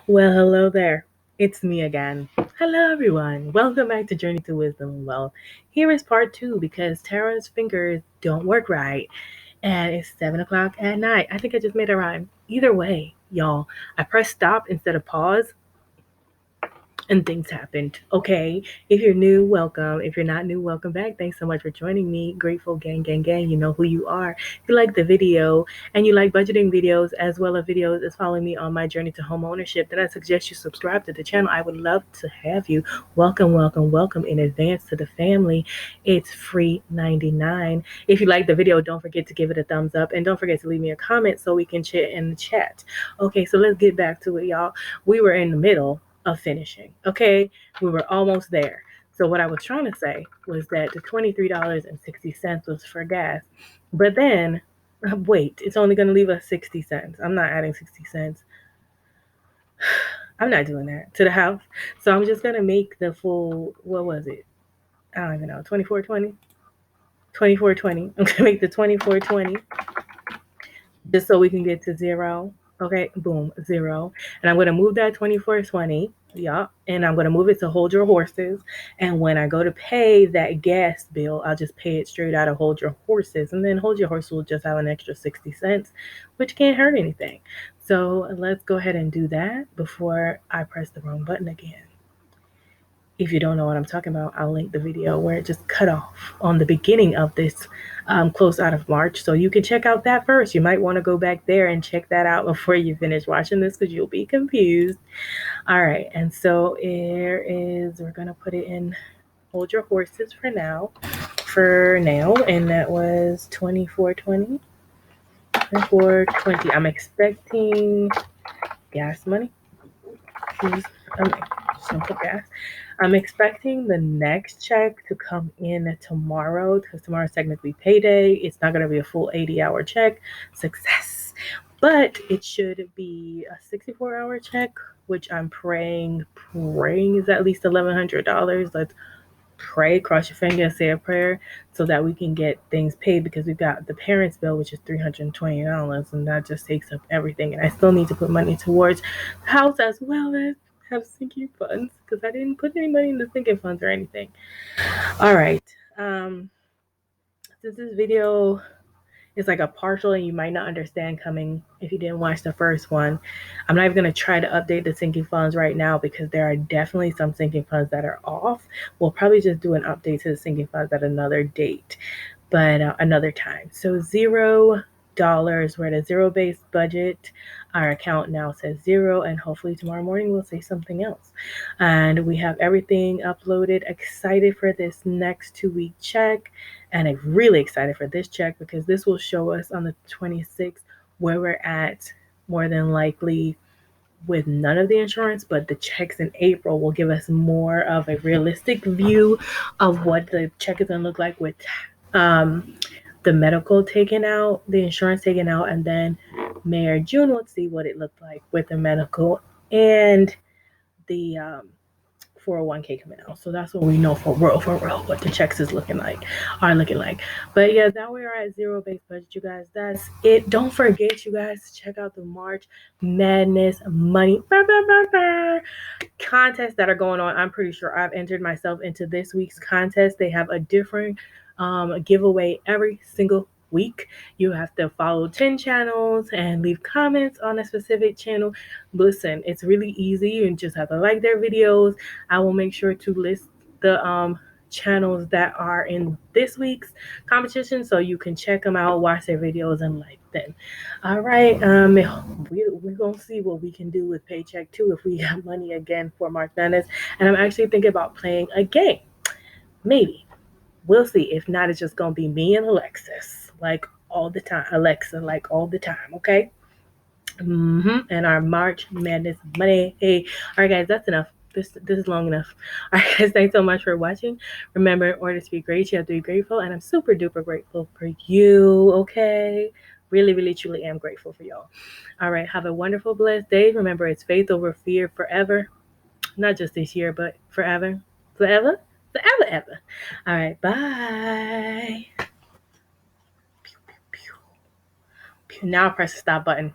Well, hello there. It's me again. Hello, everyone. Welcome back to Journey to Wisdom. Well, here is part two because Tara's fingers don't work right, and it's 7 o'clock at night. I think I just made a rhyme. Either way, y'all, I pressed stop instead of pause, and things happened. Okay, if you're new, welcome. If you're not new, welcome back. Thanks so much for joining me. Grateful gang, gang, gang. You know who you are. If you like the video and you like budgeting videos as well as videos as following me on my journey to home ownership, then I suggest you subscribe to the channel. I would love to have you. Welcome, welcome, welcome in advance to the family. It's free 99. If you like the video, don't forget to give it a thumbs up and don't forget to leave me a comment so we can chit in the chat. Okay, so let's get back to it, y'all. We were in the middle of finishing. Okay, we were almost there. So what I was trying to say was that the $23.60 was for gas, but then wait, it's only going to leave us 60 cents. I'm not adding 60 cents. I'm not doing that to the house. So I'm just going to make the full, what was it? I don't even know, 24.20. 24.20. I'm going to make the 24.20 just so we can get to zero. Okay, boom, zero. And I'm going to move that 24.20. Yeah, and I'm going to move it to hold your horses. And when I go to pay that gas bill, I'll just pay it straight out of hold your horses. And then hold your horse will just have an extra 60 cents, which can't hurt anything. So let's go ahead and do that before I press the wrong button again. If you don't know what I'm talking about, I'll link the video where it just cut off on the beginning of this close out of March. So you can check out that first. You might want to go back there and check that out before you finish watching this because you'll be confused. All right. And so here is, we're going to put it in hold your horses for now. And that was 24.20. 24.20. I'm expecting gas money. Please. Okay. Simple gas. I'm expecting the next check to come in tomorrow because tomorrow's technically payday. It's not going to be a full 80-hour check. Success. But it should be a 64-hour check, which I'm praying is at least $1,100. Let's pray, cross your finger, say a prayer so that we can get things paid because we've got the parents' bill, which is $320, and that just takes up everything. And I still need to put money towards the house as well as have sinking funds because I didn't put any money in the sinking funds or anything. All right. Since this video is like a partial and you might not understand coming if you didn't watch the first one, I'm not even going to try to update the sinking funds right now because there are definitely some sinking funds that are off. We'll probably just do an update to the sinking funds at another date, but another time. So $0. We're at a zero-based budget. Our account now says zero, and hopefully tomorrow morning we'll say something else. And we have everything uploaded. Excited for this next 2-week check, and I'm really excited for this check because this will show us on the 26th where we're at, more than likely with none of the insurance, but the checks in April will give us more of a realistic view of what the check is going to look like with the medical taken out, the insurance taken out, and then May or June, we'll see what it looked like with the medical and the 401k coming out. So that's what we know for real, what the checks are looking like. But yeah, now we are at zero-based budget, you guys. That's it. Don't forget, you guys, to check out the March Madness money contests that are going on. I'm pretty sure I've entered myself into this week's contest. They have a different giveaway every single week. You have to follow 10 channels and leave comments on a specific channel. Listen, it's really easy. You just have to like their videos. I will make sure to list the channels that are in this week's competition so you can check them out, watch their videos, and like them. All right. We're gonna see what we can do with Paycheck too if we have money again for March Madness. And I'm actually thinking about playing a game. Maybe. We'll see. If not, it's just gonna be me and Alexis, like all the time. Alexa, like all the time. Okay. And our March Madness money. Hey, all right, guys, that's enough. This is long enough. All right, guys, thanks so much for watching. Remember, in order to be great, you have to be grateful, and I'm super duper grateful for you. Okay. Really, really, truly am grateful for y'all. All right, have a wonderful, blessed day. Remember, it's faith over fear forever. Not just this year, but forever. Forever? Forever, ever. All right, bye. Now press the stop button.